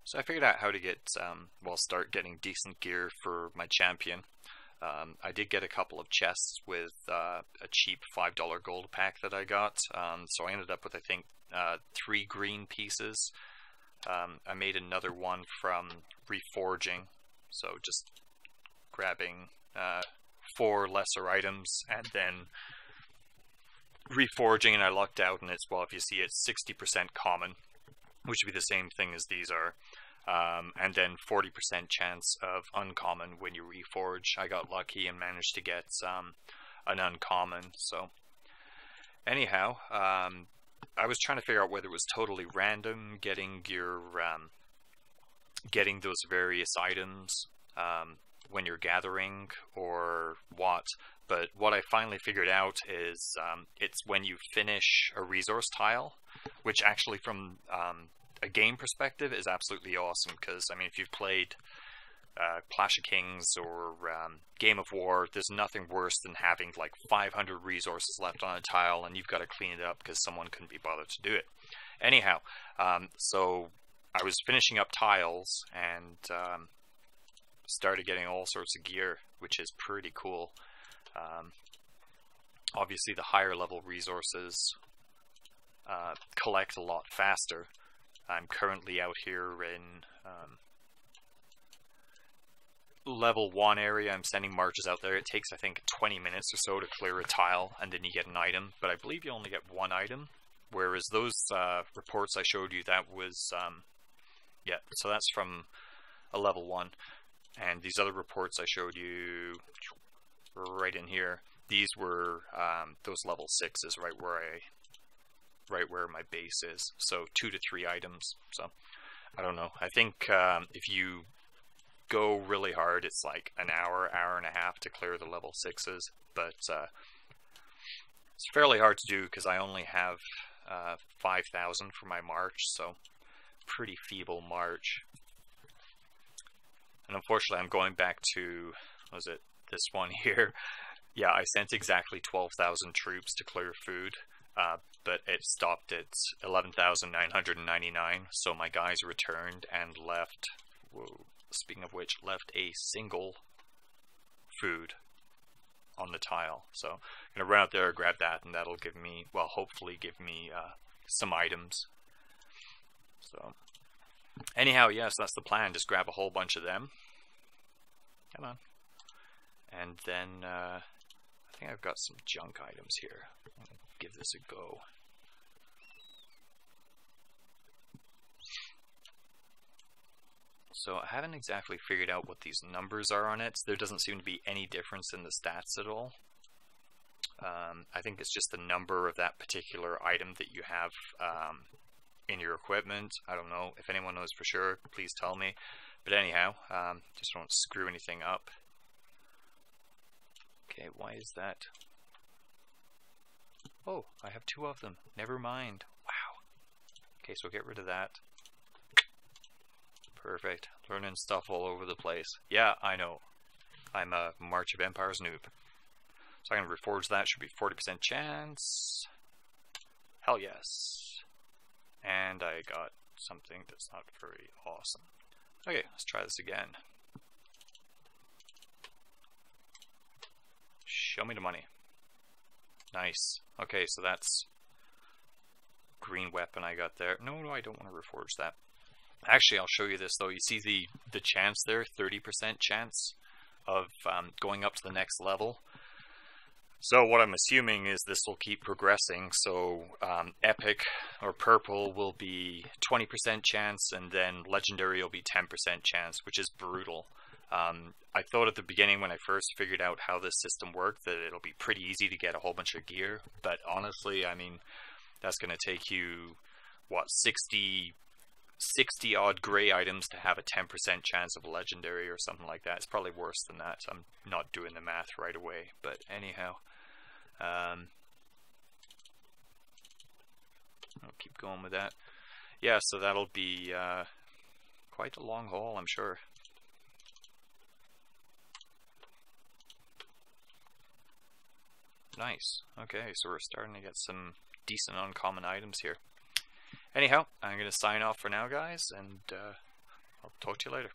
So I figured out how to get, well, start getting decent gear for my champion. I did get a couple of chests with a cheap $5 gold pack that I got, so I ended up with, I think, 3 green pieces. I made another one from reforging, so just grabbing 4 lesser items and then reforging, and I lucked out, and it's, well, if you see, it's 60% common, which would be the same thing as these are, and then 40% chance of uncommon when you reforge. I got lucky and managed to get an uncommon. So anyhow, I was trying to figure out whether it was totally random getting your getting those various items when you're gathering or what. But what I finally figured out is it's when you finish a resource tile, which actually from a game perspective is absolutely awesome, because I mean, if you've played Clash of Kings or Game of War, there's nothing worse than having like 500 resources left on a tile and you've got to clean it up because someone couldn't be bothered to do it. Anyhow, so I was finishing up tiles and started getting all sorts of gear, which is pretty cool. Obviously the higher level resources collect a lot faster. I'm currently out here in level 1 area. I'm sending marches out there. It takes, I think, 20 minutes or so to clear a tile, and then you get an item. But I believe you only get 1 item, whereas those reports I showed you, that was, yeah, so that's from a level 1. And these other reports I showed you right in here, these were those level 6s right where my base is. So 2 to 3 items. So I don't know. I think if you go really hard, it's like an hour and a half to clear the level 6s. But it's fairly hard to do because I only have 5,000 for my march. So pretty feeble march. And unfortunately, I'm going back to, was it this one here? Yeah, I sent exactly 12,000 troops to clear food. But it stopped at 11,999, so my guys returned and left, whoa, speaking of which, left a single food on the tile. So I'm going to run out there, grab that, and that'll give me, well, hopefully give me some items. So anyhow, yes, that's the plan. Just grab a whole bunch of them. Come on. And then I think I've got some junk items here. Give this a go. So I haven't exactly figured out what these numbers are on it. There doesn't seem to be any difference in the stats at all. I think it's just the number of that particular item that you have in your equipment. I don't know. If anyone knows for sure, please tell me. But anyhow, just don't screw anything up. Okay, why is that? Oh, I have 2 of them. Never mind. Wow. Okay, so get rid of that. Perfect. Learning stuff all over the place. Yeah, I know. I'm a March of Empires noob. So I'm going to reforge that. Should be 40% chance. Hell yes. And I got something that's not very awesome. Okay, let's try this again. Show me the money. Nice. Okay, so that's green weapon I got there. No, I don't want to reforge that. Actually, I'll show you this though. You see the chance there, 30% chance of going up to the next level. So what I'm assuming is this will keep progressing. So epic or purple will be 20% chance, and then legendary will be 10% chance, which is brutal. I thought at the beginning when I first figured out how this system worked that it'll be pretty easy to get a whole bunch of gear, but honestly, I mean, that's going to take you, what, 60 odd gray items to have a 10% chance of a legendary or something like that. It's probably worse than that. I'm not doing the math right away, but anyhow, I'll keep going with that. Yeah, so that'll be quite a long haul, I'm sure. Nice. Okay, so we're starting to get some decent uncommon items here. Anyhow, I'm going to sign off for now, guys, and I'll talk to you later.